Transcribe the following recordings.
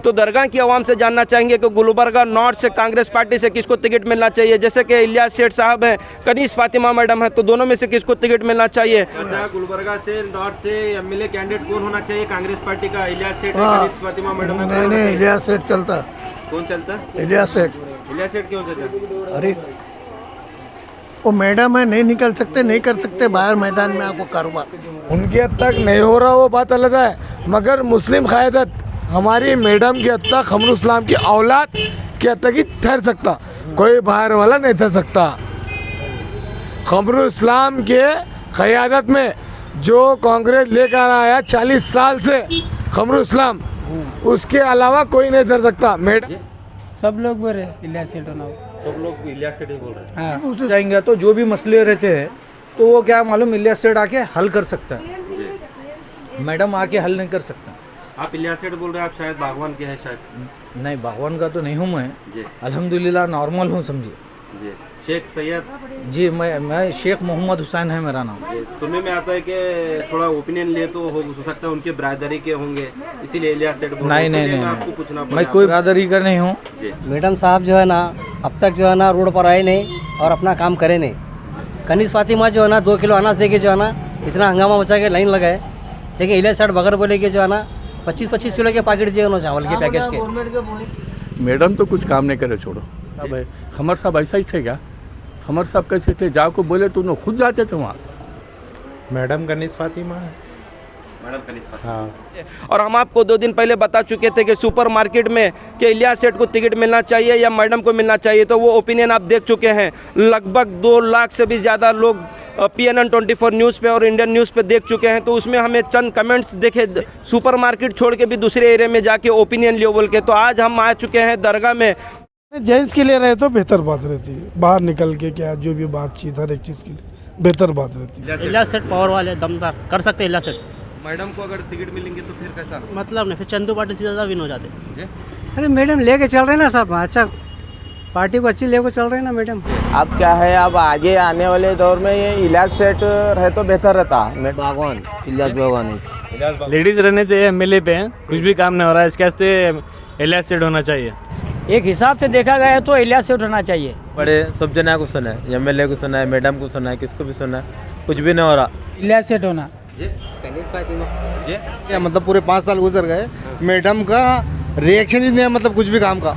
तो दरगाह की आवाम से जानना चाहेंगे कि गुलबर्गा नॉर्थ से कांग्रेस पार्टी से किसको टिकट मिलना चाहिए। जैसे कि इलियास सेठ साहब हैं, कनीस फातिमा मैडम है, तो दोनों में से किसको टिकट मिलना चाहिए। गुलबर्गा से नॉर्थ से एमएलए कैंडिडेट कौन होना चाहिए कांग्रेस पार्टी का? इलियास सेठ, कनीस फातिमा मैडम? नहीं, इलियास सेठ चलता। कौन चलता? इलियास सेठ। इलियास सेठ क्यों चलता? अरे वो मैडम है, नहीं निकल सकते, नहीं कर सकते बाहर मैदान में आपको कारोबार। उनके हद तक नहीं हो रहा वो बात अलग है, मगर मुस्लिम क़यादत हमारी मैडम की हद तक खमरुल इस्लाम की औलाद की हद तक ही ठहर सकता, कोई बाहर वाला नहीं ठहर सकता। खमरुल इस्लाम के क़यादत में जो कांग्रेस लेकर आया 40 साल से खमरुल इस्लाम, उसके अलावा कोई नहीं ठहर सकता। मैडम सब लोग बोल रहे इलियास सेठ होना, सब लोग इलियास सेठ ही बोल रहे हैं। हाँ। जाएंगे तो जो भी मसले रहते हैं तो वो क्या मालूम इलियास सेठ आके हल कर सकता है, मैडम आके हल नहीं कर सकता। आप इलियास सेठ बोल रहे हैं, आप शायद बागवान के हैं शायद? नहीं, बागवान का तो नहीं हूँ मैं जी। अल्हम्दुलिल्लाह नॉर्मल हूँ समझिए जी। शेख सैयद? जी, मैं शेख मोहम्मद हुसैन है मेरा नाम। सुनने में आता है कि थोड़ा ओपिनियन लिए तो हो सकता है उनके बरादरी के होंगे, इसीलिए इलियास सेठ बोल रहे हैं। नहीं, आपको पूछना मैं कोई बरादरी का नहीं हूँ। मैडम साहब जो है ना अब तक जो है ना रोड पर आए नहीं और अपना काम करे नहीं। कनीस फातिमा जो है ना 2 किलो अनाज दे के जो है ना इतना हंगामा मचा के लाइन लगाए, लेकिन इलियास सेठ बगैर बोले कि जो है ना 25-25 किलो के पैकेट दिए उन्होंने चावल के पैकेज के। मैडम तो कुछ काम नहीं करे, छोड़ो। अब खमर साहब ऐसा ही थे क्या? खमर साहब कैसे थे? जाओ बोले तो उन्हें खुद जाते थे वहाँ। मैडम कनीस फातिमा है। मैडम कनीस फातिमा। हाँ। और हम आपको 2 दिन पहले बता चुके थे कि सुपर मार्केट में कि इलियास सेठ को टिकट मिलना चाहिए या मैडम को मिलना चाहिए, तो वो ओपिनियन आप देख चुके हैं। लगभग 2 लाख से भी ज़्यादा लोग PNN 24 न्यूज़ पे और इंडियन न्यूज़ पे देख चुके हैं। तो उसमें हमें चंद कमेंट्स देखे, सुपर मार्केट छोड़ के भी दूसरे एरिया में जाके ओपिनियन लियो बोल के। तो आज हम आ चुके हैं दरगाह में। जेंट्स के लिए रहे तो बेहतर बात रहती है, बाहर निकल के क्या जो भी बातचीत हर एक चीज़ के लिए बेहतर बात रहती है। इलियास सेठ पावर वाले दमदार कर सकते हैं। इलियास सेठ मैडम को अगर टिकट मिलेंगे तो फिर कैसा मतलब नहीं, फिर चंदू पाटिल से ज़्यादा विन हो जाते। अरे मैडम लेके चल रहे ना सब, अच्छा पार्टी को अच्छी लेके चल रहे ना मैडम। अब क्या है, अब आगे आने वाले दौर में ये इलियास सेठ रहे तो बेहतर रहता। बागवान इलियास बागवान लेडीज़ रहने से MLA पे हैं, कुछ भी काम नहीं हो रहा है, इसके वास्ते इलियास सेठ होना चाहिए। एक हिसाब से देखा गया तो इलियास सेठ होना चाहिए। बड़े सब जना को सुना है, MLA को सुना है, मैडम को सुना है, किसको भी सुना है, कुछ भी नहीं हो रहा। इलियास सेठ होना। मतलब पूरे 5 साल गुजर गए, मैडम का रिएक्शन ही नहीं, मतलब कुछ भी काम का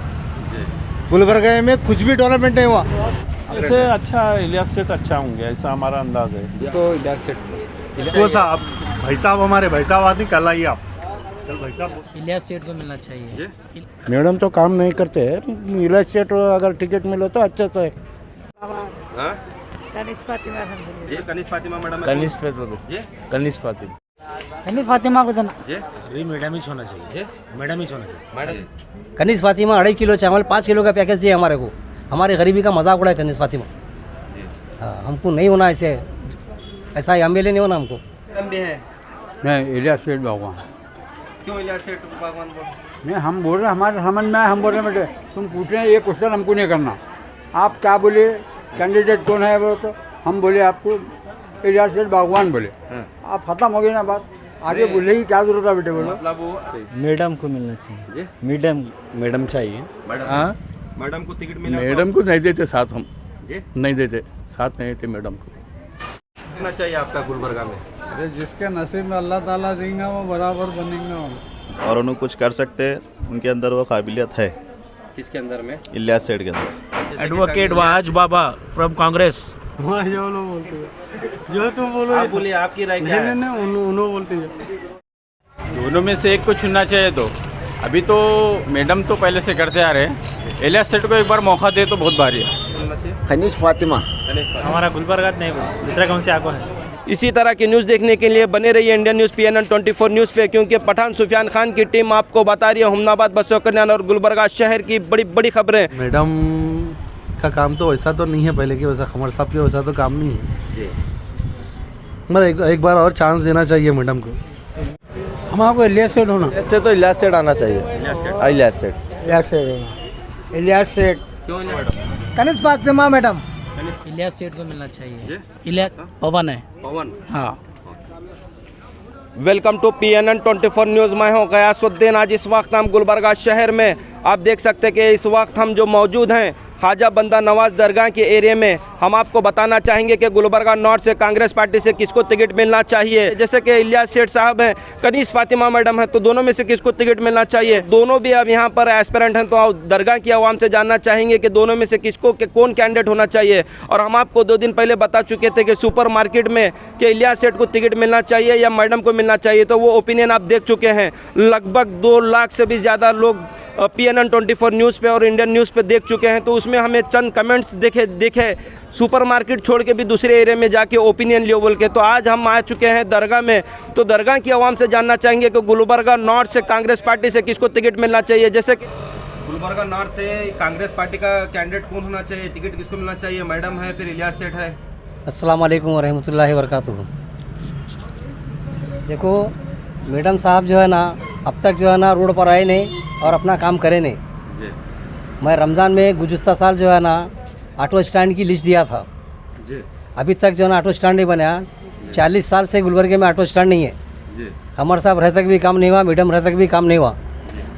गुलबर्गा में कुछ भी डेवलपमेंट नहीं हुआ। इससे अच्छा इलियास सेठ अच्छा होंगे, ऐसा हमारा अंदाज है। तो इलियास सेठ भाई साहब हमारे भाई साहब आदमी कल आइए आप। भाई साहब इलियास सेठ को मिलना चाहिए। मैडम तो काम नहीं करते हैं, इलियास सेठ अगर टिकट मिले तो अच्छा से। कनीस फातिमा मैडम? कनीस फातिमा कनीस फातिमा को देना। अरे मैडम ही होना चाहिए, मैडम ही होना चाहिए। कनीस फातिमा 2.5 किलो चावल 5 किलो का पैकेज दिए हमारे को, हमारी गरीबी का मजाक उड़ाए कनीस फातिमा। हाँ, हमको नहीं होना ऐसे, ऐसा MLA नहीं होना हमको। नहीं, इलियास सेठ भगवान। क्यों इलियास सेठ भगवान बोल? नहीं, हम बोल रहे हमारे समझ में आए, हम बोल रहे बेटे तुम पूछ रहे हैं ये क्वेश्चन हमको नहीं करना। आप क्या बोले, कैंडिडेट कौन है वो, तो हम बोले आपको इलियास सेठ भगवान बोले। आप खत्म हो गई ना बात, आगे बोलने की क्या जरूरत है बेटे? बोलो मतलब वो मैडम को मिलना चाहिए। मैडम चाहिए। हाँ, मैडम को टिकट मिला? मैडम को नहीं देते साथ, हम जी नहीं देते साथ, नहीं देते मैडम को। होना चाहिए आपका गुलबर्गा में? अरे जिसके नसीब में अल्लाह ताला देंगे वो बराबर बनेंगे और उन्हें कुछ कर सकते, उनके अंदर वो काबिलियत है। किसके अंदर में? इलियास सेठ के अंदर। Advocate was Baba from Congress. जो लोग बोलते हैं, जो तुम बोलो आप बोलिए, आपकी राय क्या है? उन्होंने बोलते हैं। दोनों में से एक को चुनना चाहिए। तो अभी तो मैडम तो पहले से करते आ रहे हैं, इलियास सेठ को एक बार मौका दे तो बहुत भारी है। कनीस फातिमा हमारा गुलबर्गा नहीं, दूसरा कौन से आगो है। इसी तरह की न्यूज़ देखने के लिए बने रहिए इंडियन न्यूज़ PNN 24 न्यूज़ पे, क्योंकि पठान सुफियान खान की टीम आपको बता रही है हुमनाबाद, बसों कल्याण और गुलबर्गा शहर की बड़ी बड़ी खबरें। मैडम का काम तो वैसा तो नहीं है पहले की वैसा, खमर साहब के वैसा तो काम नहीं है जी। मतलब एक बार और चांस देना चाहिए मैडम को। हमारे इलियास सेठ होना। इससे तो इलियास सेठ आना चाहिए। इलियास सेठ होना। इलियास सेठ। क्यों मैडम? कनीस फातिमा मैडम। इलियास सेठ को मिलना चाहिए। इलियास पवन है। पवन? हाँ। Welcome to PNN 24 news. मैं हूं गयासुद्दीन। आज इस वक्त हम गुलबर्गा शहर में आप देख सकते हैं कि इस वक्त हम जो मौजूद हैं ख्वाजा बंदा नवाज दरगाह के एरिया में। हम आपको बताना चाहेंगे कि गुलबर्गा नॉर्थ से कांग्रेस पार्टी से किसको टिकट मिलना चाहिए। जैसे कि इलियास सेठ साहब हैं, कनीस फातिमा मैडम है, तो दोनों में से किसको टिकट मिलना चाहिए। दोनों भी अब यहाँ पर एस्पिरेंट हैं, तो दरगाह की आवाम से जानना चाहेंगे कि दोनों में से किसको कौन कैंडिडेट होना चाहिए। और हम आपको 2 दिन पहले बता चुके थे कि सुपर मार्केट में कि इलियास सेठ को टिकट मिलना चाहिए या मैडम को मिलना चाहिए, तो वो ओपिनियन आप देख चुके हैं। लगभग 2 लाख से भी ज़्यादा लोग PNN 24 न्यूज़ पे और इंडियन न्यूज़ पे देख चुके हैं। तो उसमें हमें चंद कमेंट्स देखे सुपर मार्केट छोड़ के भी दूसरे एरिया में जाके ओपिनियन लियो बोल के। तो आज हम आ चुके हैं दरगाह में, तो दरगाह की आवाम से जानना चाहेंगे कि गुलबर्गा नॉर्थ से कांग्रेस पार्टी से किसको टिकट मिलना चाहिए। जैसे कि गुलबर्गा नॉर्थ से कांग्रेस पार्टी का कैंडिडेट कौन होना चाहिए, टिकट किसको मिलना चाहिए, मैडम है फिर इलियास सेठ है। अस्सलाम वालेकुम वरहमतुल्लाहि वबरकातुहू। देखो मैडम साहब जो है ना, अब तक जो है ना रोड पर आए नहीं और अपना काम करे नहीं। मैं रमज़ान में गुज़श्ता साल जो है ना ऑटो स्टैंड की लिस्ट दिया था, अभी तक जो है ना ऑटो स्टैंड नहीं बना। 40 साल से गुलबर्गे में ऑटो स्टैंड नहीं है। कमर साहब रह तक भी काम नहीं हुआ, मैडम रह तक भी काम नहीं हुआ।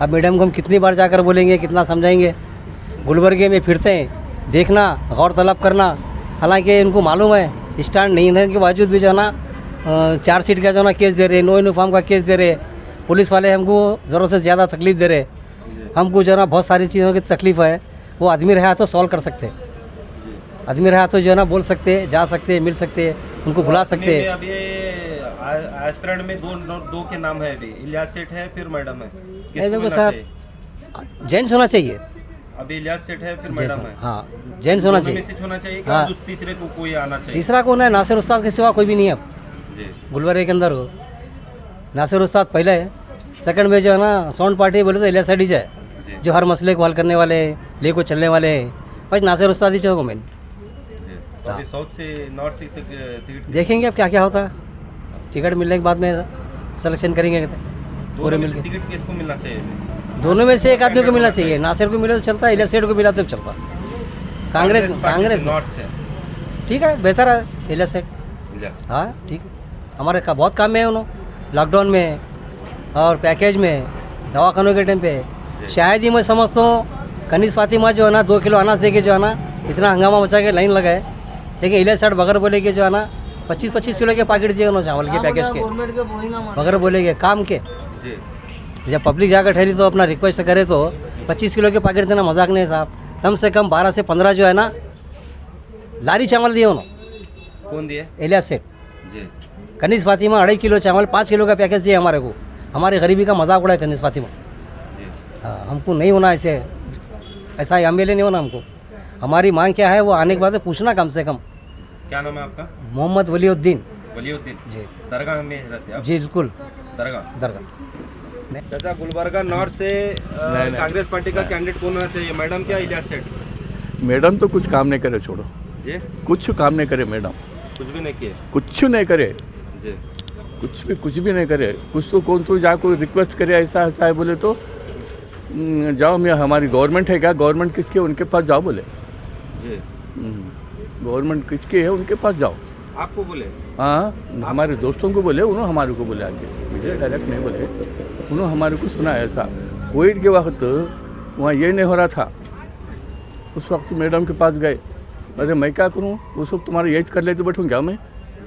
अब मैडम को हम कितनी बार जाकर बोलेंगे, कितना समझाएंगे। गुलबर्गे में फिरते हैं, देखना, गौर तलब करना। हालांकि इनको मालूम है स्टैंड नहीं रहने के बावजूद भी जो है ना 4 सीट का जो है ना केस दे रहे, नो यूनिफॉर्म का केस दे रहे। पुलिस वाले हमको ज़रूरत से ज़्यादा तकलीफ़ दे रहे। हमको जो है ना बहुत सारी चीज़ों की तकलीफ़ है, वो आदमी रहा तो सॉल्व कर सकते। आदमी रहा तो जो है ना बोल सकते, जा सकते, मिल सकते, उनको बुला सकते। अभी एस्पिरेंट में दो के नाम है, अभी इलियास सेठ है फिर मैडम है। देखो सर, जेंट्स होना चाहिए। अभी इलियास सेठ है फिर मैडम है। हाँ, जेंट्स होना चाहिए। होना चाहिए। हाँ, तीसरे को कोई आना चाहिए। तीसरा कौन है? नासिर उस्ताद के सिवा कोई भी नहीं है अब गुलबर्गे के अंदर हो। नासिर उस्ताद पहले है, सेकंड में जो है ना साउंड पार्टी बोले तो इलियास सेठ ही है, जो हर मसले को हल करने वाले, ले को चलने वाले। बस नासिर उस्ताद ही चाहिए मेन। साउथ से नॉर्थ से टिकट देखेंगे अब क्या क्या होता है। टिकट मिलने के बाद में सिलेक्शन करेंगे पूरे मिलकर। टिकट किसको मिलना चाहिए? दोनों में से एक आदमी को मिलना चाहिए। नासिर को मिले तो चलता है, इलियास सेठ को मिला तो चलता। कांग्रेस नॉर्थ से ठीक है, बेहतर है इलियास सेठ। हाँ ठीक है, हमारे का बहुत काम है उन्होंने लॉकडाउन में और पैकेज में, दवाखानों के टाइम पे। शायद ही मैं समझता हूँ कनीस फातिमा जो है ना 2 किलो अनाज दे के जो है ना इतना हंगामा मचा के लाइन लगाए, लेकिन इलियास सेठ बगैर बोले के जो है ना 25-25 किलो के पैकेट दिए उन्होंने चावल के पैकेज के, बगैर बोले के काम के। जब पब्लिक जाकर ठहरी तो अपना रिक्वेस्ट करे तो 25 किलो के पैकेट देना मजाक नहीं साहब। कम से कम 12 से 15 जो है ना लारी चावल दिए उन्होंने। कौन दिए? इलियास सेठ। कनीस फातिमा 2.5 किलो चावल 5 किलो का पैकेज दिया हमारे को। हमारी गरीबी का मजाक उड़ाए कनीस फातिमा। हाँ, हमको नहीं होना ऐसा MLA नहीं होना हमको। हमारी मांग क्या है वो आने के बाद पूछना कम से कम। क्या नाम है आपका? मोहम्मद वलीउद्दीन। वलीउद्दीन जी। दरगाह में रहते हैं? जी बिल्कुल, दरगाह। चाचा, गुलबर्गा नॉर्थ से कांग्रेस पार्टी का कैंडिडेट कौन होना चाहिए, मैडम क्या इलियास सेठ? मैडम तो कुछ काम नहीं करे, छोड़ो जी। कुछ काम नहीं करे मैडम, कुछ भी नहीं किए। कुछ नहीं करे जी, कुछ भी नहीं करे। कुछ तो कौन तो जाको रिक्वेस्ट करे ऐसा ऐसा है बोले तो जाओ, मैं हमारी गवर्नमेंट है क्या, गवर्नमेंट किसके, उनके पास जाओ बोले। गवर्नमेंट किसके है उनके पास जाओ। आपको बोले? हाँ, हमारे दोस्तों को बोले, उन्होंने हमारे को बोले, आगे मुझे डायरेक्ट नहीं बोले, उन्होंने हमारे को सुना ऐसा। कोविड के वक्त वहाँ ये नहीं हो रहा था, उस वक्त मैडम के पास गए। अरे मैं क्या करूँ, उस वक्त तुम्हारा यही कर लेते बैठूँ क्या मैं।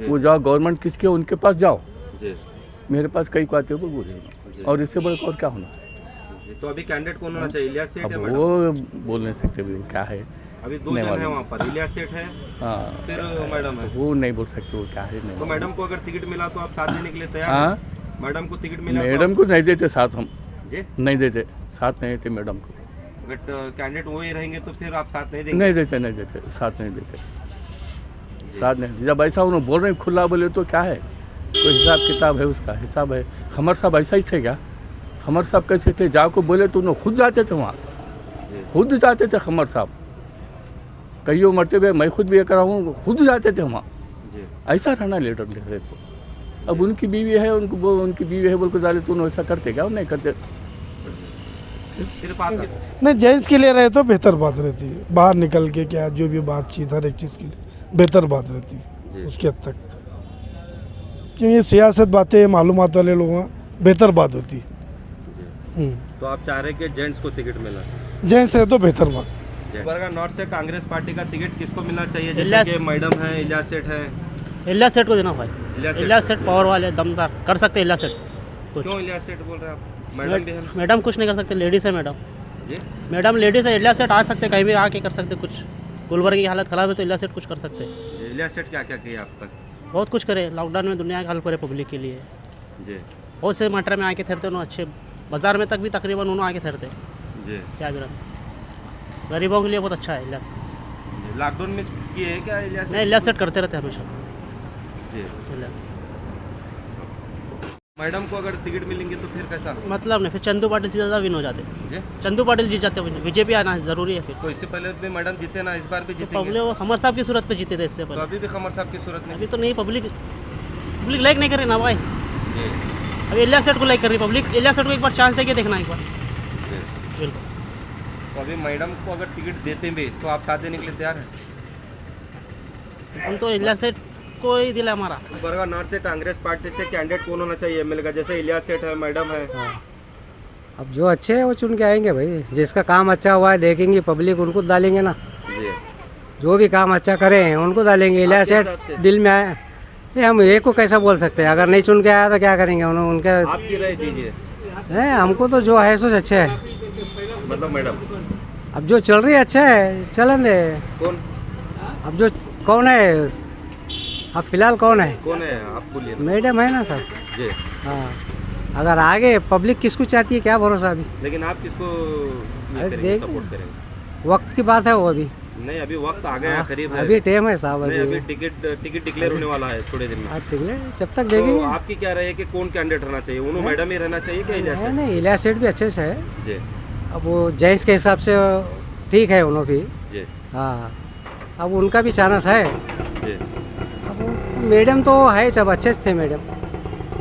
वो जाओ, गवर्नमेंट किसके उनके पास जाओ। मेरे पास कई को आते हो बोले, और इससे बड़े और क्या होना। तो अभी कैंडिडेट कौन होना चाहिए, इलियास सेठ? अब वो बोल नहीं सकते वो क्या है। अभी 2 जन है वहाँ पर, इलियास सेठ है, हाँ, फिर मैडम है। वो नहीं बोल सकते वो क्या है। नहीं, तो मैडम को अगर टिकट मिला तो आप साथ देने के लिए तैयार हैं? हाँ, मैडम को टिकट मिला? मैडम को नहीं देते साथ, हम जी नहीं देते साथ, नहीं देते मैडम को। बट कैंडिडेट वही रहेंगे तो फिर आप साथ नहीं देंगे? नहीं देते साथ नहीं देते, साथ नहीं। जब ऐसा उन्होंने बोल रहे हैं खुला बोले तो क्या है, कोई हिसाब किताब है, उसका हिसाब है। खमर साहब ऐसा ही थे क्या? खमर साहब कैसे थे, जाको बोले तो उन्होंने खुद जाते थे वहाँ, खुद जाते थे खमर साहब। कईयों मरतबे मैं खुद भी करा हूँ, खुद जाते थे वहाँ। ऐसा रहना लीडर लिख रहे तो। अब उनकी बीवी है, उनकी बीवी है बोल कर डाले तो उन्होंने ऐसा करते क्या? नहीं करते। सिर्फ आपके नहीं, जेंट्स के लिए रहे तो बेहतर बात रहती है। बाहर निकल के क्या जो भी बातचीत हर एक चीज़ के लिए बेहतर बात रहती है उसके हद तक। क्योंकि सियासत बातें मालूमात वाले लोगों में बेहतर बात होती। तो आप चाह रहे हैं कि जेंट्स को टिकट मिला? जेंट्स रहे तो बेहतर बात। गुलबर्गा नॉर्थ से कांग्रेस पार्टी का टिकट किसको मिलना चाहिए? जैसे कि मैडम है, इलियास सेठ है। इलियास सेठ को देना भाई। इलियास सेठ इलियास सेठ पावर वाले दमदार कर सकते इलियास सेठ कुछ। क्यों इलियास सेठ बोल रहे हैं आप? मैडम भी है ना? मैडम कुछ नहीं कर सकते, लेडीज़ है मैडम। जी मैडम लेडीज़ है, इलियास सेठ आ सकते कहीं भी आके कर सकते कुछ। गुलबर्गा की हालत ख़राब है तो इलियास सेठ कुछ कर सकते। इलियास सेठ क्या क्या किया अब तक? बहुत कुछ करे, लॉकडाउन में दुनिया का हल करे पब्लिक के लिए। जी बहुत से मैटर में आके ठहरते उन्होंने, अच्छे बाजार में तक भी तकरीबन उन्होंने आके ठहरते। जी क्या बिरा गरीबों के लिए बहुत अच्छा है इलियास। लॉकडाउन में किए है क्या इलियास? नहीं, इलियास सेठ करते रहते हमेशा। जी मैडम को अगर टिकट मिलेंगे तो फिर कैसा? मतलब नहीं, फिर चंदू पाटिल से ज़्यादा विन हो जाते। जी चंदू पाटिल जीत जाते, बीजेपी आना ज़रूरी है फिर। तो इससे पहले भी मैडम जीते ना, इस बार भी जीतेंगे? पब्लिक वो खमर साहब की सूरत पे जीते थे इससे तो पहले। अभी भी खमर साहब की सूरत में? अभी तो नहीं, पब्लिक लाइक नहीं कर रही ना भाई। जी अभी इलियास सेठ को लाइक कर रही पब्लिक। इलियास सेठ को एक बार चांस देके देखना एक बार। जी। बिल्कुल। तो अभी मैडम को अगर टिकट देते भी तो आप साथ देने के लिए तैयार हैं? हम तो इलियास सेठ को ही दिला हमारा। गुलबर्गा नॉर्थ से कांग्रेस पार्टी से कैंडिडेट कौन होना चाहिए एमएलए का? जैसे इलियास सेठ है, मैडम है। अब जो अच्छे हैं वो चुन के आएंगे भाई। जिसका काम अच्छा हुआ है देखेंगे पब्लिक, उनको डालेंगे ना। जी जो भी काम अच्छा करे हैं उनको डालेंगे। इलियास सेठ दिल में आए, ये हम एक को कैसा बोल सकते हैं? अगर नहीं चुन के आया तो क्या करेंगे उनके? आपकी राय दीजिए। है हमको तो जो है सो अच्छा है। मतलब मैडम अब जो चल रही है अच्छा है, चलन दे। कौन? अब जो कौन है अब फिलहाल कौन है? कौन है आप बोलिए? मैडम है ना सर। जी हाँ, अगर आगे पब्लिक किसको चाहती है क्या भरोसा अभी। लेकिन आप किसको सपोर्ट करेंगे? वक्त की बात है वो अभी। नहीं अभी वक्त आ गया, करीब है। अभी टाइम है साहब। अभी टिकट डिक्लेयर होने वाला है थोड़े दिन में। जब तक देखेंगे। तो आपकी क्या राय है कि कौन कैंडिडेट रहना चाहिए? उन्होंने मैडम ही रहना चाहिए क्या इलियास सेठ? नहीं, इलियास सेठ भी अच्छे से है। जी अब वो जेंट्स के हिसाब से ठीक है उन्होंने भी। जी हाँ, अब उनका भी चांस है। जी अब मैडम तो है, सब अच्छे थे मैडम।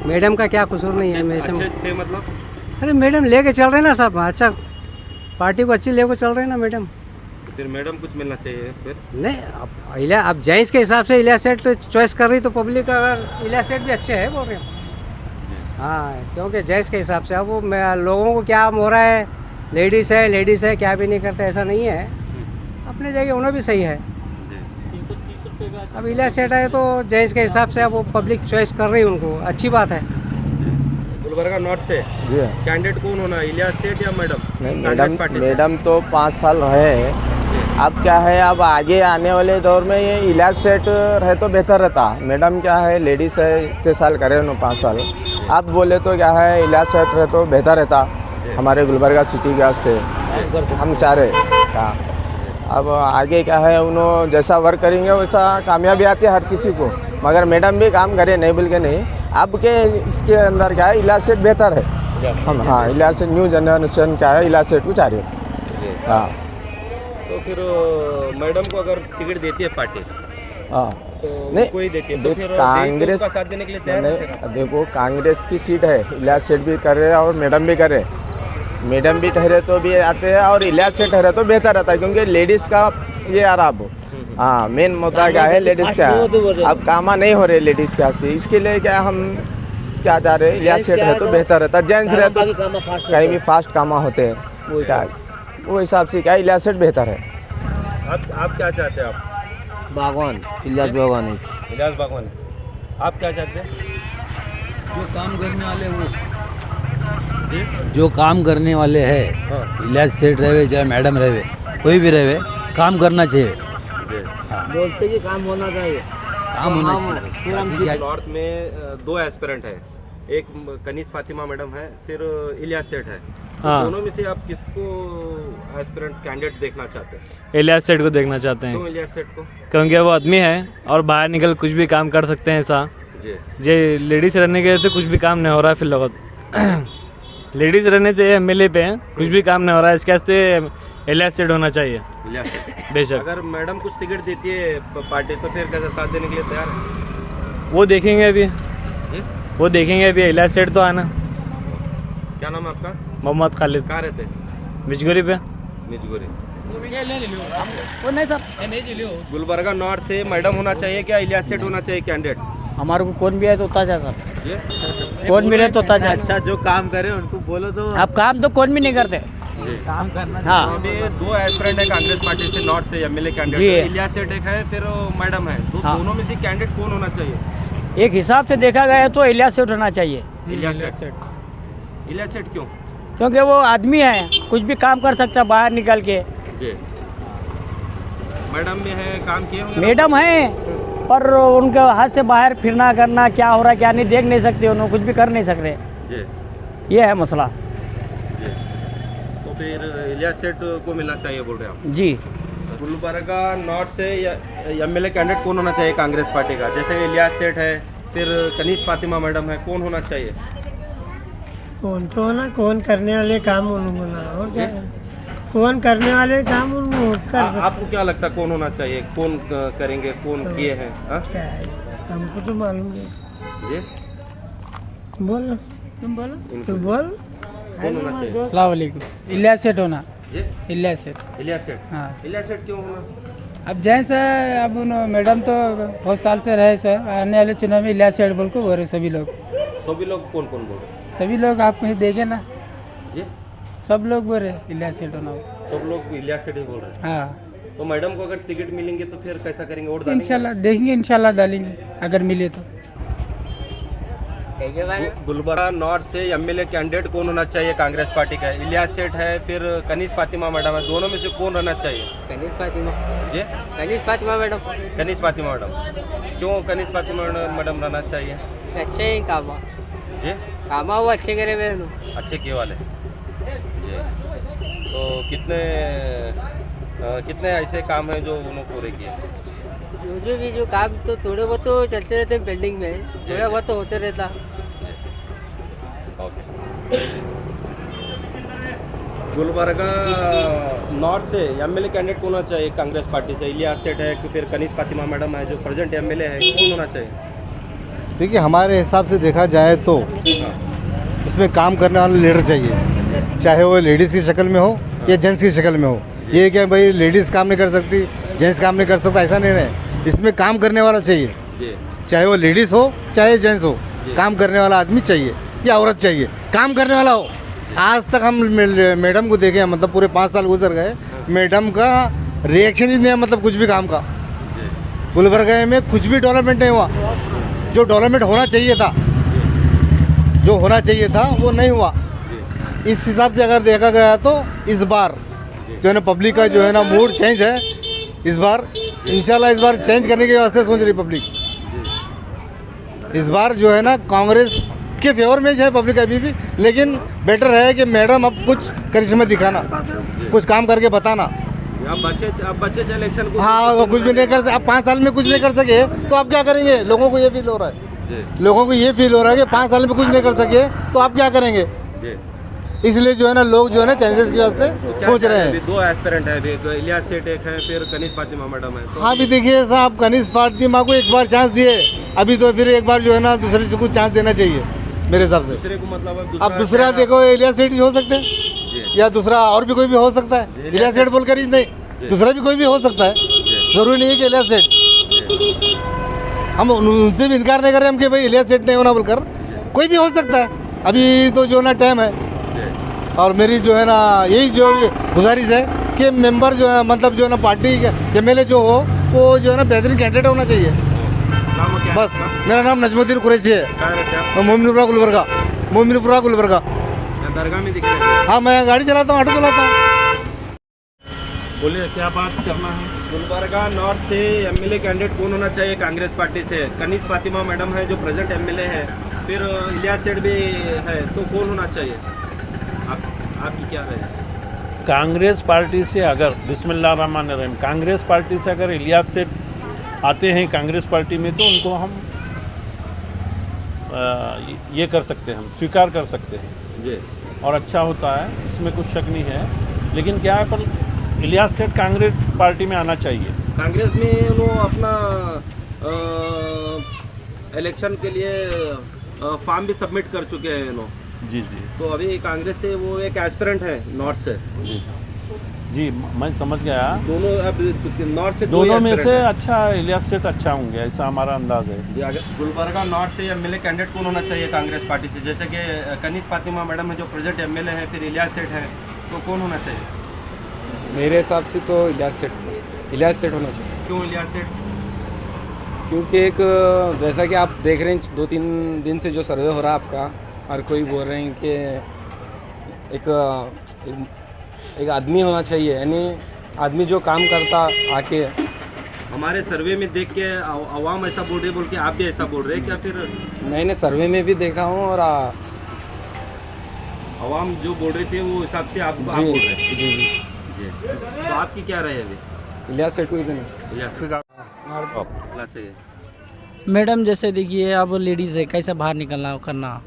मैडम का क्या कसूर नहीं है। अच्छे थे मतलब? अरे मैडम लेके चल रहे ना सब अच्छा, पार्टी को अच्छी लेके चल रहे ना मैडम। फिर मैडम कुछ मिलना चाहिए फिर? नहीं, अब जेंट्स के हिसाब से इलियास सेठ चॉइस कर रही तो पब्लिक अगर इलियास सेठ भी अच्छे है बोल रहे हैं। हाँ, क्योंकि जेंट्स के हिसाब से अब वो लोगों को क्या हो रहा है, लेडीज़ है क्या भी नहीं करते, ऐसा नहीं है। अपने जगह उन्हें भी सही है। अब इलियास सेठ है तो जेंट्स के हिसाब से अब वो पब्लिक चॉइस कर रही है उनको, अच्छी बात है। गुलबर्गा नॉर्थ से जी कैंडिडेट कौन होना, इलियास सेठ या मैडम? मैडम तो 5 साल रहे। अब क्या है, अब आगे आने वाले दौर में ये इलियास सेठ रहे तो बेहतर रहता। मैडम क्या है, लेडीज़ है, इतने साल करे उन्होंने 5 साल। अब बोले तो क्या है, इलियास सेठ रहे तो बेहतर रहता हमारे गुलबर्गा सिटी के वास्ते। हम चाह रहे हाँ। अब आगे क्या है, उन्होंने जैसा वर्क करेंगे वैसा कामयाबी आती है हर किसी को। मगर मैडम भी काम करे, नहीं बोल के नहीं। अब के इसके अंदर क्या है, इलियास सेठ बेहतर है। हम हाँ, इलियास सेठ न्यू जनरेशन क्या है, इलियास सेठ को चाह रहे हाँ। तो फिर मैडम को अगर टिकट देती है पार्टी हाँ तो नहीं कोई देती है तो फिर कांग्रेस का साथ देने के लिए तैयार है? देखो कांग्रेस की सीट है, इलियास सेठ भी कर रहे हैं और मैडम भी कर रहे हैं। मैडम भी ठहरे तो भी आते हैं और इलियास सेठ ठहरे तो बेहतर रहता है, क्योंकि लेडीज़ का ये आ रहा अब हाँ मेन मुद्दा क्या है, लेडीज़ का अब कामा नहीं हो रहे लेडीज़ का से। इसके लिए क्या हम क्या चाह रहे हैं, इलियास सेठ है तो बेहतर रहता है। जेंट्स रहे तो कहीं भी फास्ट कामा होते हैं, वो क्या वो हिसाब से क्या इलियास सेठ बेहतर है। आप क्या चाहते हैं? आप बागवान इलियास बागवान है। इलियास बागवान आप क्या चाहते हैं? जो काम करने वाले वो जो काम करने वाले हैं, इलियास सेठ रहे चाहे मैडम रहे, कोई भी रहे, काम करना चाहिए। हाँ। बोलते कि काम होना चाहिए, काम होना चाहिए। नॉर्थ में 2 एस्पिरेंट है, एक कनीज फातिमा मैडम है, फिर इलियास सेठ है। हाँ। दोनों में से आप किसको एस्पिरेंट कैंडिडेट देखना चाहते हैं? इलियास सेठ को देखना चाहते हैं। क्यों इलियास सेठ को? क्योंकि वो आदमी है और बाहर निकल कुछ भी काम कर सकते हैं ऐसा। जे लेडीज़ रहने के तो कुछ भी काम नहीं हो रहा है फिर लोग लेडीज़ रहने से एमएलए पे कुछ भी काम नहीं हो रहा है, इसके वास्ते इलियास सेठ होना चाहिए। इलियास सेठ बेशक। अगर मैडम कुछ टिकट देती है पार्टी तो फिर कैसे साथ देने के लिए तैयार है? वो देखेंगे अभी, वो देखेंगे अभी। इलियास सेठ तो आना। क्या नाम है आपका? मोहम्मद खालिद। कहाँ रहते? मिजगुरी पे। मिजगुरी। गुलबर्गा नॉर्थ से मैडम होना चाहिए क्या इलियास सेठ होना चाहिए कैंडिडेट? हमारे को कौन भी है तो ताजा कर, ये कौन भी रहे तो ताजा। अच्छा जो काम करे उनको बोलो तो अब काम तो कौन भी नहीं करते। काम करना हाँ अभी दो एस्पिरेंट है कांग्रेस पार्टी से नॉर्थ से एमएलए जी। कैंडिडेट, इलियास सेठ एक है, फिर मैडम है, तो हाँ। दोनों में से कैंडिडेट कौन होना चाहिए? एक हिसाब से देखा गया तो इलियास सेठ होना चाहिए, इलियास सेठ। इलियास सेठ क्यों? क्योंकि वो आदमी है, कुछ भी काम कर सकता है बाहर निकल के। जी। मैडम भी है, काम किए होंगे? मैडम है पर उनके हाथ से बाहर फिरना करना, क्या हो रहा है क्या नहीं देख नहीं सकते, उन्होंने कुछ भी कर नहीं सक रहे, जी ये है मसला। जी। तो फिर इलियास सेठ को मिलना चाहिए बोल रहे हैं आप? जी। गुलबर्गा नॉर्थ से एमएलए कैंडिडेट कौन होना चाहिए कांग्रेस पार्टी का? जैसे इलियास सेठ है, फिर कनीज फातिमा मैडम है, कौन होना चाहिए? कौन तो होना, कौन करने वाले काम उन्होंने, और क्या है? कौन करने वाले काम उन्होंने कर सकते। आपको क्या लगता है कौन होना चाहिए, कौन करेंगे, कौन किए हैं? क्या है हमको तो मालूम नहीं। जी बोलो, तुम बोलो, तुम बोल। कौन होना चाहिए? अस्सलाम वालेकुम। इलियास सेठ होना। जी इलियास सेठ। इलियास सेठ। हाँ। इलियास सेठ क्यों होना? अब जैसे अब मैडम तो बहुत साल से रहे सर, आने वाले चुनाव में इलियास सेठ बोल को बोल रहे सभी लोग। सभी लोग कौन कौन बोल रहे? सभी लोग आप कहीं देखे ना, जी सब लोग बोल रहे इलियास सेठ होना। सब लोग इलियास सेठ ही बोल रहे हैं। हाँ तो मैडम को अगर टिकट मिलेंगे तो फिर कैसा करेंगे, वोट डालेंगे? इंशाल्लाह देखेंगे, इंशाल्लाह डालेंगे अगर मिले तो। गुलबर्गा नॉर्थ से एमएलए कैंडिडेट कौन होना चाहिए कांग्रेस पार्टी का? इलियास सेठ है, फिर कनीज फातिमा मैडम है, दोनों में से कौन रहना चाहिए? कनीज फातिमा। जी कनीज फातिमा मैडम। कनीज फातिमा मैडम। क्यों कनीज फातिमा मैडम रहना चाहिए? अच्छे ही कामा, जी कामा वो अच्छे करे मेरे, अच्छे किए वाले। जी तो कितने ऐसे काम हैं जो उन्होंने पूरे किए? जो काम तो थोड़े बहुत तो चलते रहते हैं पेंडिंग में, थोड़ा बहुत तो होते रहता। गुलबर्गा नॉर्थ से एमएलए कैंडिडेट कौन होना चाहिए कांग्रेस पार्टी से? इलियास सेठ है कि फिर कनीज फातिमा मैडम है जो प्रेजेंट एमएलए है, कौन होना चाहिए? देखिए हमारे हिसाब से देखा जाए तो इसमें काम करने वाला लीडर चाहिए, चाहे वो लेडीज़ की शक्ल में हो या जेंट्स की शक्ल में हो। ये क्या भाई लेडीज़ काम नहीं कर सकती, जेंट्स काम नहीं कर सकता, ऐसा नहीं है। इसमें काम करने वाला चाहिए, चाहे वो लेडीज़ हो चाहे जेंट्स हो, काम करने वाला आदमी चाहिए या औरत चाहिए, काम करने वाला हो। आज तक हम मैडम को देखे हैं, मतलब पूरे 5 साल गुजर गए, मैडम का रिएक्शन ही नहीं है, मतलब कुछ भी काम का। गुलबर्गा में कुछ भी डेवलपमेंट नहीं हुआ, जो डेवलपमेंट होना चाहिए था, जो होना चाहिए था वो नहीं हुआ। इस हिसाब से अगर देखा गया तो इस बार जो है ना पब्लिक का जो है ना मूड चेंज है, इस बार इंशाल्लाह इस बार चेंज करने के वास्ते सोच रही पब्लिक। इस बार जो है ना कांग्रेस के फेवर में है पब्लिक अभी भी, लेकिन बेटर है कि मैडम अब कुछ करिश्मा दिखाना, कुछ काम करके बताना। अब बच्चे इलेक्शन को हाँ वो कुछ भी नहीं कर सके, अब 5 साल में कुछ नहीं कर सके तो आप क्या करेंगे? लोगों को ये फील हो रहा है, लोगों को ये फील हो रहा है कि 5 साल में कुछ नहीं कर सके तो आप क्या करेंगे? इसलिए जो है ना लोग जो है ना चेंजेस के वास्ते सोच रहे हैं। दो एस्पिरेंट है, इलियास सेठ एक है, फिर कनीज फातिमा मैडम है। हाँ भी देखिए साहब, कनीज फातिमा को एक बार चांस दिए, अभी तो फिर एक बार जो है ना दूसरे से कुछ चांस देना चाहिए मेरे हिसाब से। दूसरे को मतलब अब दूसरा देखो इलियास सेठ हो सकते हैं या दूसरा और भी कोई भी हो सकता है। इलियास सेठ बोलकर ही नहीं, दूसरा भी कोई भी हो सकता है, जरूरी नहीं है कि इलियास सेठ। हम उनसे भी इनकार नहीं कर रहे हम कि भाई इलियास सेठ नहीं होना बोलकर, कोई भी हो सकता है। अभी तो जो ना टाइम है, और मेरी जो है ना यही जो गुजारिश है कि मेंबर जो है मतलब जो है ना पार्टी के एमएलए जो हो वो जो है ना बेहतरीन कैंडिडेट होना चाहिए। बस मेरा नाम नजमुद्दीन कुरैशी है, मैं मोमिनपुरा गुलबर्गा, मोमिनपुरा गुलबर्गा। दरगाह में दिख रहे हैं? हाँ मैं गाड़ी चलाता हूँ, ऑटो चलाता हूँ। बोलिए क्या बात करना है? गुलबर्गा नॉर्थ से एमएलए कैंडिडेट कौन होना चाहिए कांग्रेस पार्टी से? कनीज फातिमा मैडम है जो प्रेजेंट एमएलए है, फिर इलियास सेठ भी है, तो कौन होना चाहिए? आपकी क्या है? कांग्रेस पार्टी से अगर बिस्मिल्लाहिर्रहमानिर्रहीम कांग्रेस पार्टी से अगर इलियास सेठ आते हैं कांग्रेस पार्टी में तो उनको हम ये कर सकते हैं, हम स्वीकार कर सकते हैं जी, और अच्छा होता है, इसमें कुछ शक नहीं है। लेकिन क्या है, पर इलियास सेठ कांग्रेस पार्टी में आना चाहिए। कांग्रेस में वो अपना इलेक्शन के लिए फॉर्म भी सबमिट कर चुके हैं लोग। जी जी। तो अभी कांग्रेस से वो एक एस्पिरेंट है नॉर्थ से, जी मैं समझ गया। दोनों अब नॉर्थ से दोनों में से अच्छा इलियास सेठ अच्छा होंगे, ऐसा हमारा अंदाज है। जी, अगर गुलबर्गा नॉर्थ से एमएलए कैंडिडेट कौन होना चाहिए कांग्रेस पार्टी से? जैसे कि कनीज फातिमा मैडम है जो प्रेजेंट एमएलए है, फिर इलियास सेठ है, तो कौन होना चाहिए? मेरे हिसाब से तो इलियास सेठ होना चाहिए। क्यों इलियास सेठ? क्योंकि एक जैसा कि आप देख रहे हैं 2-3 दिन से जो सर्वे हो रहा है आपका, हर कोई बोल रहे हैं कि एक आदमी होना चाहिए, यानी आदमी जो काम करता आके। हमारे सर्वे में देख के आवाम ऐसा बोल रहे, बोल के आप भी ऐसा बोल रहे हैं क्या? फिर नहीं, सर्वे में भी देखा हूँ और आवाम जो बोल रहे थे वो हिसाब से आप बोल रहे हैं। जी। तो आपकी क्या राय है अभी? इलियास सेठ को ही देना चाहिए। मैडम जैसे देखिए अब लेडीज़ है, कैसे बाहर निकलना करना,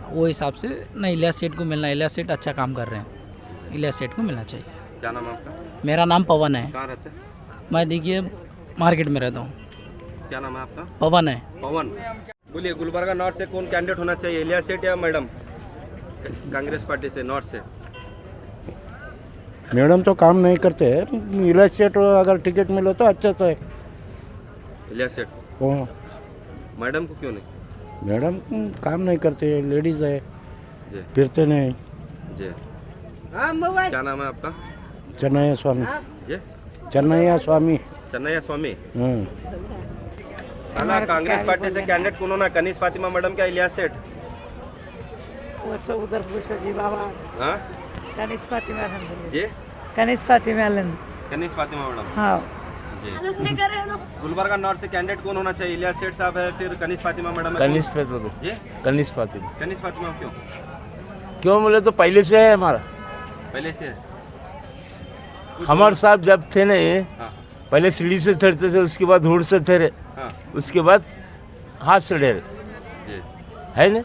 वो हिसाब से ना इलियास सेठ को मिलना। इलियास सेठ अच्छा काम कर रहे हैं, इलियास सेठ को मिलना चाहिए। क्या नाम है आपका? मेरा नाम पवन है। कहाँ रहते हैं? मैं देखिए मार्केट में रहता हूँ। क्या नाम है आपका? पवन है। पवन, बोलिए गुलबर्गा नॉर्थ से कौन कैंडिडेट होना चाहिए, इलियास सेठ या मैडम कांग्रेस पार्टी से नॉर्थ से? मैडम तो काम नहीं करते, इलियास सेठ अगर टिकट मिले तो अच्छा से। इलियास सेठ? मैडम को क्यों नहीं? मैडम काम नहीं करते, लेडीज है, फिरते नहीं। जी। क्या नाम है आपका? चन्नैया स्वामी। जी? चन्नैया स्वामी। चन्नैया स्वामी। कांग्रेस पार्टी से कैंडिडेट कौन होना, कनीज फातिमा मैडम क्या इलियास सेठ? उधर पूछो जी बाबा। हाँ? कनीज फातिमा जी? कनीज फातिमा कनीज फातिमा मैडम। हाँ जी। गुलबर्गा नॉर्थ से कैंडिडेट कौन होना चाहिए, इलियास सेठ साहब है, फिर कनीज फातिमा मैडम है? कनीज फातिमा। जी? कनीज फातिमा। कनीज फातिमा क्यों? क्यों बोले तो पहले से है हमारा, पहले से है। हमारे साहब जब थे ना ये, हाँ। पहले सीढ़ी से चढ़ते थे, उसके बाद हुड़ से थे, हाँ। उसके बाद हाथ से ढेर है ना।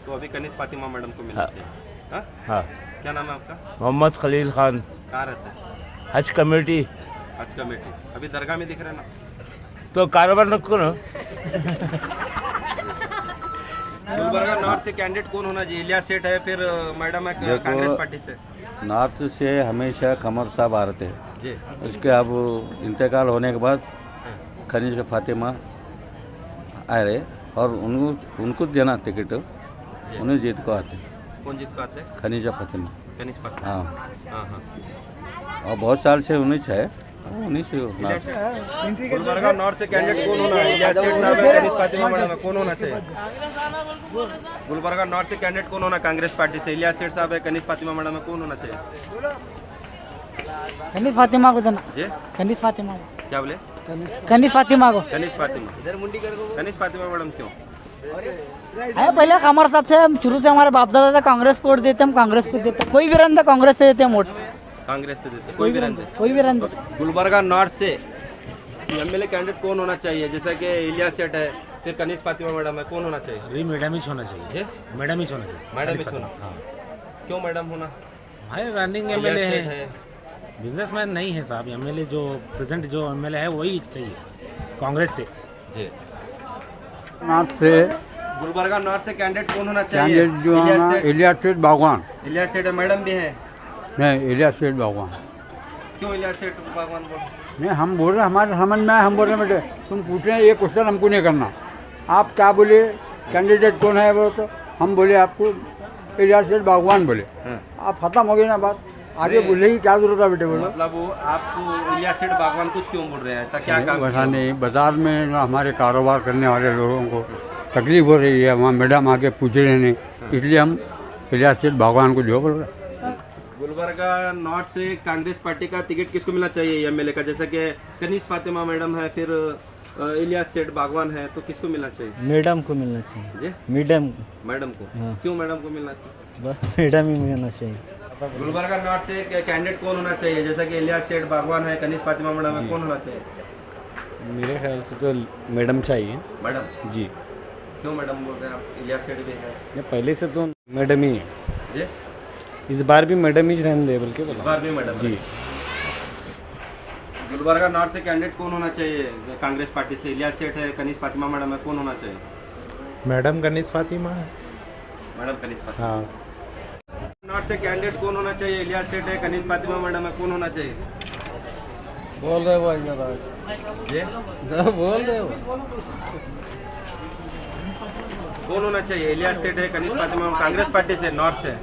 तो अभी कनीज फातिमा मैडम को मिलना चाहिए। हाँ? हाँ। क्या नाम है आपका? मोहम्मद खलील खान। कहाँ रहते हैं? हज कमेटी। हज कमेटी। अभी दरगाह में दिख रहे ना, तो कारोबार रखो ना। गुलबर्गा नॉर्थ से कैंडिडेट कौन होना चाहिए, इलियास सेठ है, फिर मैडम है कांग्रेस पार्टी से? नॉर्थ से हमेशा कमर साहब आ रहे थे जी। उसके अब इंतकाल होने के बाद खनीज फातिमा आ रहे और उनको देना टिकट, उन्हें जीत को आते। कौन जीत को आते? खनीजा फातिमा। कनीज फातिमा। हाँ। और बहुत साल से उन्हीं से है, उन्हीं से। गुलबर्गा नॉर्थ से कैंडिडेट कौन होना है, इलियास सेठ साहब है, कनीज फातिमा मैडम है, कौन होना चाहिए? गुलबर्गा नॉर्थ से कैंडिडेट कौन होना कांग्रेस पार्टी से, इलियास सेठ साहब है, कनीज फातिमा मैडम है, कौन होना चाहिए? कनीज फातिमा को देना। जी? कनीज फातिमा क्या बोले? कनीज फातिमा को। कनीज फातिमा। इधर मुंडी कर दो। कनीज फातिमा मैडम क्यों? अरे पहले हमारे साहब से शुरू से हमारे बाप दादा था, कांग्रेस को वोट देते, हम कांग्रेस को देते, कोई भी रन था कांग्रेस से देते हम वोट। कांग्रेस से देते, कोई भी रन दे। कोई भी रन दे। गुलबर्गा नॉर्थ से एमएलए कैंडिडेट कौन होना चाहिए, जैसे कि इलियास सेठ है, फिर कनीज फातिमा मैडम है, कौन होना चाहिए? अरे मैडम ही होना चाहिए। मैडम ही होना चाहिए। मैडम ही होना। क्यों मैडम होना? भाई रनिंग एमएलए है, बिजनेसमैन नहीं है साहब। एमएलए जो प्रेजेंट जो एमएलए है वही चाहिए कांग्रेस से। जी। नॉर्थ से गुलबर्गा नॉर्थ से कैंडिडेट कौन होना चाहिए? कैंडिडेट जो है इलियास सेठ बागवान। इलियास सेठ है, मैडम भी है। नहीं, इलियास सेठ बागवान। क्यों इलियास सेठ बागवान बोल? नहीं, हम बोल रहे हैं, हमारे समझ में आए, हम बोल रहे हैं बेटे तुम पूछ रहे हैं, ये क्वेश्चन हमको नहीं करना। आप क्या बोले कैंडिडेट कौन है वो, तो हम बोले आपको इलियास सेठ बागवान बोले। आप खत्म हो गई ना बात, आगे बोलने की क्या जरूरत है बेटे? बोलो मतलब वो आपको इलियास सेठ बागवान कुछ क्यों बोल रहे हैं, ऐसा क्या काम? वैसा नहीं, बाजार में हमारे कारोबार करने वाले लोगों को तकलीफ हो रही है, वहाँ मैडम आके पूछ रहे हैं, इसलिए हम इलियास सेठ बागवान को जो बोल रहे हैं। गुलबर्गा नॉर्थ से कांग्रेस पार्टी का टिकट किसको मिलना चाहिए एमएलए का, जैसे कि कनीज फातिमा मैडम है, फिर इलियास सेठ बागवान है, तो किसको मिलना चाहिए? मैडम को मिलना चाहिए। जी? मैडम को। हाँ। क्यों मैडम को मिलना चाहिए? बस मैडम ही मिलना चाहिए। गुलबर्गा नॉर्थ से कैंडिडेट कौन होना चाहिए, जैसा कि इलियास सेठ बागवान है, कनीज फातिमा मैडम है, कौन होना चाहिए? मेरे ख्याल से तो मैडम चाहिए। मैडम? जी। क्यों मैडम बोल रहे हैं आप? इलियास सेठ भी है। पहले से तो मैडम ही है। जी? इस बार भी मैडम ही रहने दे बल्कि इस बार भी मैडम। जी। गुलबर्गा नॉर्थ से कैंडिडेट कौन होना चाहिए कांग्रेस पार्टी से, इलियास सेठ है, कनीज फातिमा मैडम है, कौन होना चाहिए? मैडम कनीज फातिमा है। मैडम कनीज फातिमा। हाँ। नॉर्थ से कैंडिडेट कौन होना चाहिए? इलियास सेठ है, कनीज फातिमा मैडम है, कौन होना चाहिए? बोल रहे भाई जरा जी बोल रहे हो कौन होना चाहिए? इलियास सेठ है, कनीज फातिमा, कांग्रेस पार्टी से, नॉर्थ से।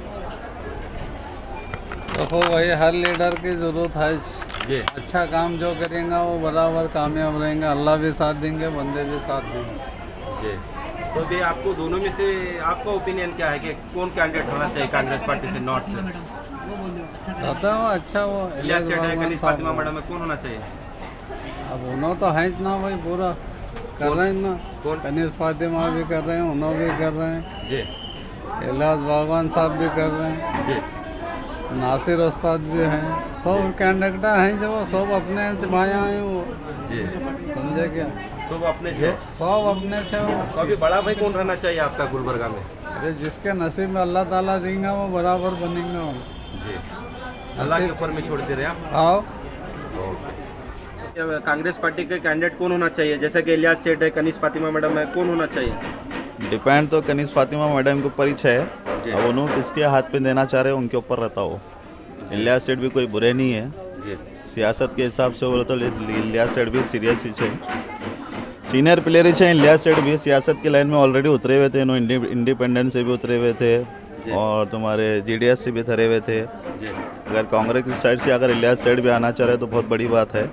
देखो भाई हर लीडर की जरूरत है जी। अच्छा काम जो करेंगे वो बराबर कामयाब रहेंगे, अल्लाह भी साथ देंगे, बंदे भी साथ देंगे जी। तो भी आपको दोनों में से आपका ओपिनियन क्या है कि कौन कैंडिडेट होना चाहिए कांग्रेस पार्टी से, नॉर्थ से? कहता हूँ अच्छा वो इलियास सेठ है, कनीज फातिमा मैडम है, कौन होना चाहिए? अब उन्होंने तो है ना भाई, पूरा कर रहे हैं ना, कनीज फातिमा भी कर रहे हैं, उन्होंने भी कर रहे हैं जी, इलियास बागवान साहब भी कर रहे हैं जी, नासिर उस्ताद भी हैं, सब कैंडिडेट हैं जो सब अपने चबाया हैं वो जी, समझे क्या, सब अपने से, सब अपने से वो। तो अभी बड़ा भाई कौन रहना चाहिए आपका गुलबर्गा में? अरे जिसके नसीब में अल्लाह ताला देंगे वो बराबर बनेंगे वो जी, अल्लाह के ऊपर में छोड़ दे रहे हैं आओ। कांग्रेस पार्टी के कैंडिडेट कौन होना चाहिए? जैसे कि इलियास सेठ है, कनीज फातिमा मैडम है, कौन होना चाहिए? डिपेंड तो कनीज फातिमा मैडम के ऊपर ही है, अब उन्होंने किसके हाथ पे देना चाह रहे हैं उनके ऊपर रहता हो। इलियास सेठ भी कोई बुरे नहीं है जी, सियासत के हिसाब से बोले तो इलियास सेठ भी सीरियस ही है, सीनियर प्लेयर ही है। इलियास सेठ भी सियासत की लाइन में ऑलरेडी उतरे हुए थे, इंडिपेंडेंट से भी उतरे हुए थे और तुम्हारे जीडीएस से भी उतरे हुए थे। अगर कांग्रेस की साइड से अगर इलियास सेठ भी आना चाह रहे तो बहुत बड़ी बात है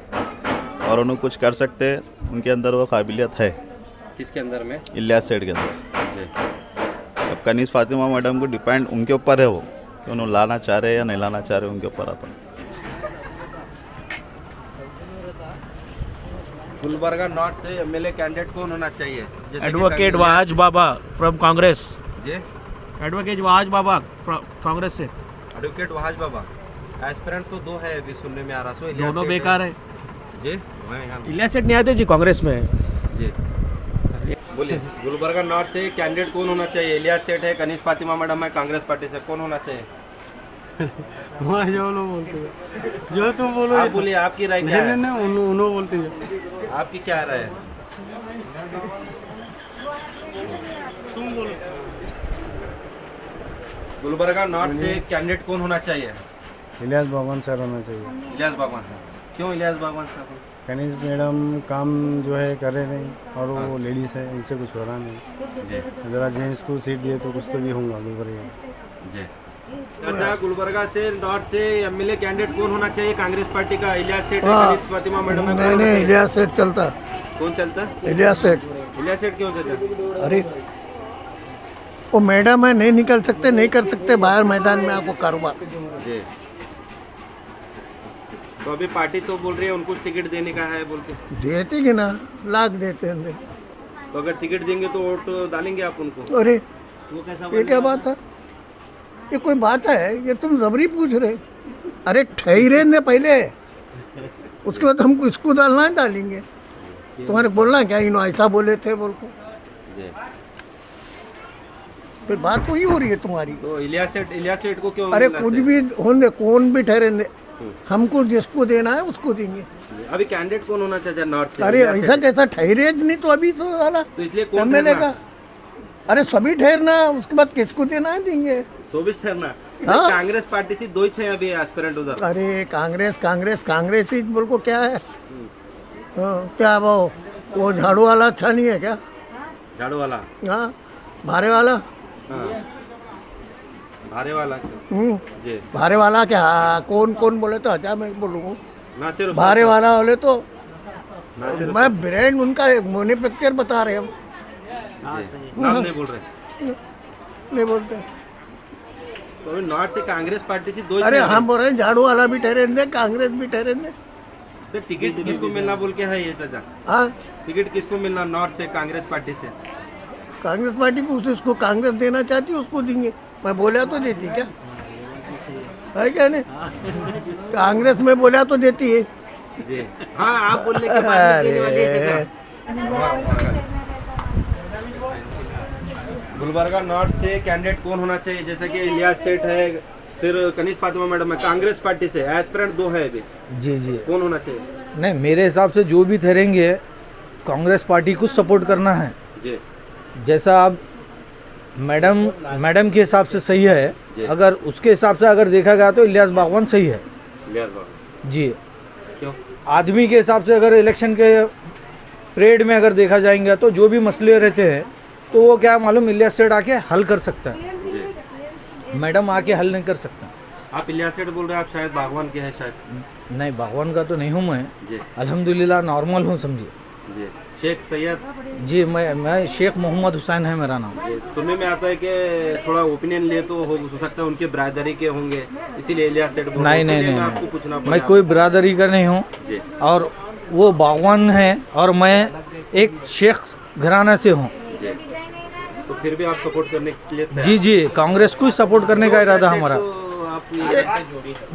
और उन्हें कुछ कर सकते, उनके अंदर वो काबिलियत है। किसके अंदर में? इलियास सेठ के अंदर। अब कनीज फातिमा मैडम को डिपेंड उनके ऊपर है वो कि उन्होंने लाना चाह रहे हैं या नहीं लाना चाह रहे, उनके ऊपर आता है। गुलबर्गा नॉर्थ से एमएलए कैंडिडेट कौन होना चाहिए? Advocate Wahaj Baba from Congress. जी, एडवोकेट वहाज बाबा कांग्रेस से। एडवोकेट वहाज बाबा एस्पिरेंट तो दो है अभी सुनने में आ रहा है, दोनों बेकार है जी। इलियास सेठ नहीं आते जी कांग्रेस में जी। बोलिए गुलबर्गा नॉर्थ से कैंडिडेट कौन होना चाहिए? इलियास सेठ है, कनीज फातिमा मैडम है, कांग्रेस पार्टी से, कौन होना चाहिए? जो लोग बोलते हैं, जो तुम बोलो आप बोलिए, आपकी राय क्या है? नहीं उन्होंने बोलते हैं, आपकी क्या राय है? तुम बोलो। गुलबर्गा नॉर्थ से कैंडिडेट कौन होना चाहिए? इलियास बागवान सर होना चाहिए। इलियास बागवान साहब। क्यों इलियास बागवान साहब? कनीज मैडम काम जो है कर रहे नहीं और वो लेडीज़ है, इनसे कुछ हो रहा नहीं। ज़रा जेंट्स को सीट दिए तो कुछ तो भी होगा गुलबर्गा जी। अच्छा, गुलबर्गा से नॉर्थ से एमएलए कैंडिडेट कौन होना चाहिए कांग्रेस पार्टी का? इलियास सेठ, कनीज फातिमा मैडम है? नहीं इलियास सेठ चलता। कौन चलता? इलियास सेठ। इलियास सेठ क्यों चलता? अरे वो मैडम है, नहीं निकल सकते, नहीं कर सकते बाहर मैदान में आपको कारोबार जी। तो अभी पार्टी तो बोल रही है उनको टिकट देने का है बोल के। देते कि ना, लाख देते हैं। तो अगर टिकट देंगे तो वोट डालेंगे आप उनको? अरे वो कैसा ये क्या बात है? ये कोई बात है? ये तुम जबरी पूछ रहे। अरे ठहरे ने पहले, उसके बाद हमको इसको डालना है, डालेंगे। तुम्हारे बोलना क्या, इन्हों ऐसा बोले थे बोल को, फिर बात वही हो रही है तुम्हारी। तो इलियास सेठ को क्यों? अरे कुछ भी होने, कौन भी ठहरे, हमको जिसको देना है उसको देंगे। अभी कैंडिडेट कौन होना चाहिए नॉर्थ से? अरे ऐसा कैसा ठहरे नहीं तो अभी तो वाला तो इसलिए कौन एमएलए का? अरे सभी ठहरना, उसके बाद किसको देना है देंगे। सोबिश ठहरना। हाँ? कांग्रेस पार्टी से दो ही छह अभी एस्पिरेंट उधर। अरे कांग्रेस ही बोल को क्या है? क्या वो झाड़ू वाला अच्छा नहीं है क्या? झाड़ू वाला? हाँ, भारे वाला। हाँ, भारे वाला जी। भारे वाला क्या? कौन बोले तो अच्छा मैं बोलूँ। नासिर भारे वाला बोले तो मैं ब्रांड उनका मैन्युफैक्चर बता रहे हम। नाम नहीं बोल रहे? नहीं बोलते। तो अभी नॉर्थ से कांग्रेस पार्टी से दो। अरे हम बोल रहे हैं झाड़ू वाला भी ठहरे दे, कांग्रेस भी ठहरे दे। तो टिकट किसको मिलना बोल के है ये चाचा? हाँ, टिकट किसको मिलना नॉर्थ से कांग्रेस पार्टी से? कांग्रेस पार्टी को, उसको कांग्रेस देना चाहती है उसको देंगे। मैं बोला तो देती क्या है? क्या नहीं, कांग्रेस में बोला तो देती है जी। हाँ, आप बोलने के बाद देने वाली है। गुलबर्गा नॉर्थ से कैंडिडेट कौन होना चाहिए? जैसे कि इलियास सेठ है, फिर कनीज फातिमा मैडम है, कांग्रेस पार्टी से एस्पिरेंट दो है अभी। जी जी। कौन होना चाहिए? नहीं, मेरे हिसाब से जो भी ठहरेंगे कांग्रेस पार्टी को सपोर्ट करना है। जी। जैसा अब मैडम के हिसाब से सही है। अगर उसके हिसाब से अगर देखा गया तो इलियास बागवान सही है जी। क्यों? आदमी के हिसाब से अगर इलेक्शन के परेड में अगर देखा जाएंगे तो जो भी मसले रहते हैं तो वो क्या मालूम इलियास सेठ आके हल कर सकता है, मैडम आके हल नहीं कर सकता। आप इलियास सेठ बोल रहे हैं, आप शायद बागवान के हैं शायद। नहीं, बागवान का तो नहीं हूँ मैं जी। अल्हम्दुलिल्लाह नॉर्मल हूँ समझिए जी। शेख सैयद जी, मैं शेख मोहम्मद हुसैन है मेरा नाम। सुनने में आता है कि थोड़ा ओपिनियन ले तो हो सकता है उनके बिरादरी के होंगे, इसीलिए इलियास सेठ बोल रहे हैं। नहीं, आपको पूछना पड़ा। मैं कोई बिरादरी का नहीं हूँ और वो बागवान है और मैं एक शेख घराना से हूँ। तो फिर भी आप सपोर्ट करने के लिए तैयार? जी, कांग्रेस को सपोर्ट करने का इरादा हमारा।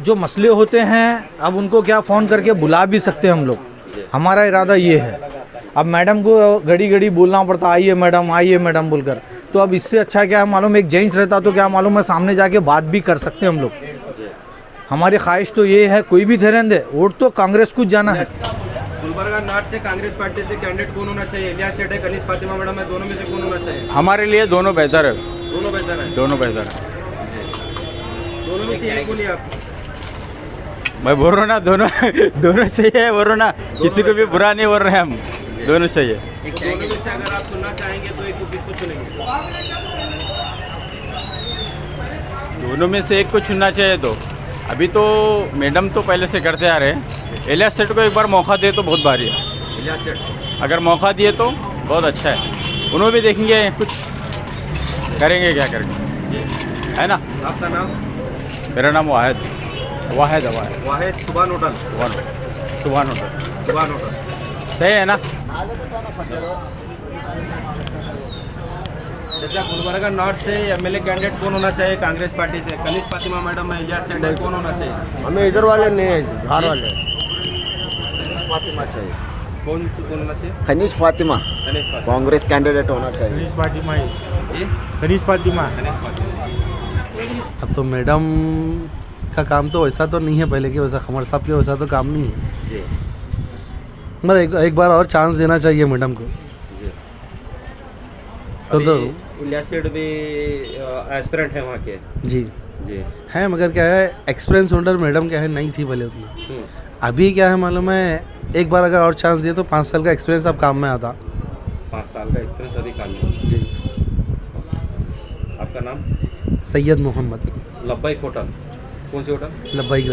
जो मसले होते हैं अब उनको क्या फ़ोन करके बुला भी सकते हैं हम लोग, हमारा इरादा ये है। अब मैडम को घड़ी घड़ी बोलना पड़ता आइए मैडम बोलकर, तो अब इससे अच्छा क्या है मालूम, एक जेंट्स रहता तो क्या मालूम है सामने जाके बात भी कर सकते हैं हम लोग। हमारी ख्वाहिश तो ये है कोई भी थे रहने वोट तो कांग्रेस को जाना है। गुलबर्गा नॉर्थ से कांग्रेस पार्टी से कैंडिडेट कौन होना चाहिए? इलियास सेठ है, कनीज फातिमा मैडम है, दोनों में से कौन होना चाहिए? हमारे लिए दोनों बेहतर है। दोनों बेहतर है? दोनों बेहतर है। दोनों में से एक बोलिए आप। मैं बोल रहा हूँ ना, दोनों सही है, बोल रहा हूँ ना, किसी को भी बुरा नहीं बोल रहे हैं हम, दोनों सही है। दोनों में से अगर आप सुनना चाहेंगे तो एक को किसको चुनेंगे? दोनों में से एक को चुनना चाहिए। तो अभी तो मैडम तो पहले से करते आ रहे हैं, इलियास सेठ को एक बार मौका दे तो बहुत भारी है। इलियास सेठ अगर मौका दिए तो बहुत अच्छा है, उन्होंने भी देखेंगे कुछ करेंगे, क्या करेंगे, है ना। आपका नाम? मेरा नाम वाहिद सुभान होटल। सही है ना। गुलबर्गा नॉर्थ से एमएलए कैंडिडेट कौन होना चाहिए कांग्रेस पार्टी से? कनीज फातिमा मैडम है, इलियास सेठ है, कौन होना चाहिए? हमें इधर वाले नहीं है, बाहर वाले। कनीज फातिमा चाहिए। कौन होना चाहिए? खनीज फातिमा कांग्रेस कैंडिडेट होना चाहिए। कनीज फातिमा। अब तो मैडम का काम तो वैसा तो नहीं है पहले के वैसा, खमर साहब के वैसा तो काम नहीं है जी। मतलब एक बार और चांस देना चाहिए मैडम को तो इलियास सेठ भी एस्पिरेंट है वहाँ के। जी है, मगर क्या है एक्सपीरियंस होल्डर मैडम क्या है नहीं थी पहले उतना। अभी क्या है मालूम है, एक बार अगर और चांस दिए तो 5 साल का एक्सपीरियंस अब काम में आता। 5 साल का एक्सपीरियंस अभी काम में। जी। आपका नाम? सैयद मोहम्मद। लब्बाइक होटल, कौन सी होटल? लब्बाइक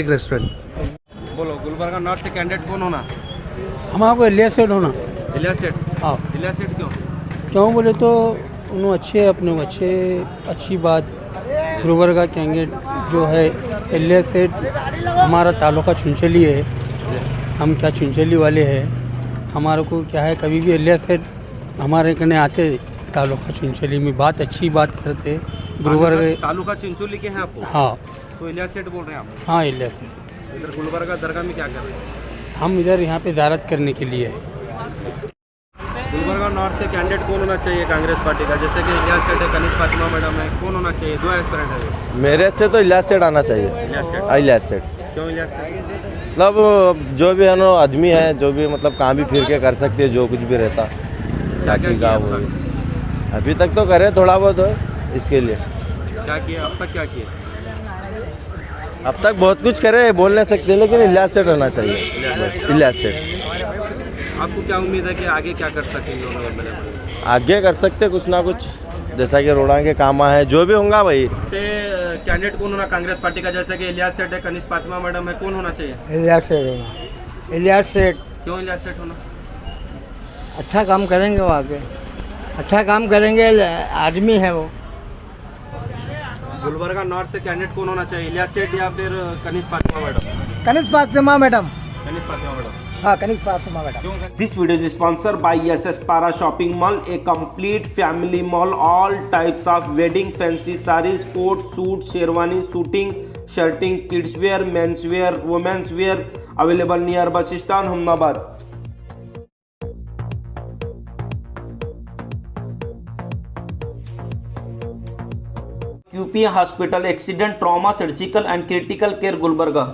रेस्टोरेंट। बोलो, गुलबर्गा नॉर्थ से कैंडिडेट कौन होना? हमारा को इलियास सेठ होना। इलियास सेठ? हाँ। इलियास सेठ क्यों बोले तो उन्होंने अच्छे अपने अच्छी बात। गुलबर्गा कैंडिडेट जो है इलियास सेठ, हमारा तालुका चुनचली है, हम क्या चुनचली वाले हैं, हमारे को क्या है कभी भी इलियास सेठ हमारे कने आते तालुका चुनचली में अच्छी बात करते। गुलबर्गा तालुका चुनचली के हैं आप? हाँ। तो इलियास सेठ बोल रहे हैं आप? हाँ, इलियास सेठ। इधर गुलबर्गा दरगाह में क्या कर रहे हैं? हम इधर यहाँ पे ज़ियारत करने के लिए। गुलबर्गा नॉर्थ से कैंडिडेट कौन होना चाहिए कांग्रेस पार्टी का? जैसे कि इलियास सेठ है, कनीज फातिमा मैडम है, कौन होना चाहिए? 2 एस्पिरेंट है। मेरे से तो इलियास सेठ आना चाहिए। इलियास सेठ क्यों इलियास सेठ? मतलब जो भी है ना आदमी है, जो भी मतलब काम भी फिर के कर सकते हैं, जो कुछ भी रहता ताकि का वो अभी तक तो करे थोड़ा बहुत इसके लिए। क्या किया अब तक? क्या किया अब तक? बहुत कुछ करे, बोल नहीं सकते, लेकिन इलियास सेठ होना चाहिए। इलियास सेठ। आपको क्या उम्मीद है कि आगे क्या कर सकेंगे? आगे कर सकते कुछ ना कुछ, जैसा कि रोड़ा के काम है, जो भी होगा भाई। से कैंडिडेट कौन होना कांग्रेस पार्टी का? जैसे कि इलियास सेठ है, कनीज फातिमा मैडम है, कौन होना चाहिए? इलियास सेठ होना। इलियास सेठ। क्यों इलियास सेठ होना? अच्छा काम करेंगे वो आगे, अच्छा काम करेंगे, आदमी है वो। गुलबर्गा नॉर्थ से कैंडिडेट कौन होना चाहिए? इलियास सेठ या फिर Kaneez Fatima madam? Kaneez Fatima madam. Kaneez Fatima madam. हाँ, Kaneez Fatima madam. This video is sponsored by SS Para Shopping Mall, a complete family mall. All types of wedding, fancy sarees, coat, suit, sherwani, suiting, shirting, kids wear, men's wear, women's wear, available near bus stand, Humnabad. QP Hospital, Accident, Trauma, Surgical and Critical Care, Gulbarga.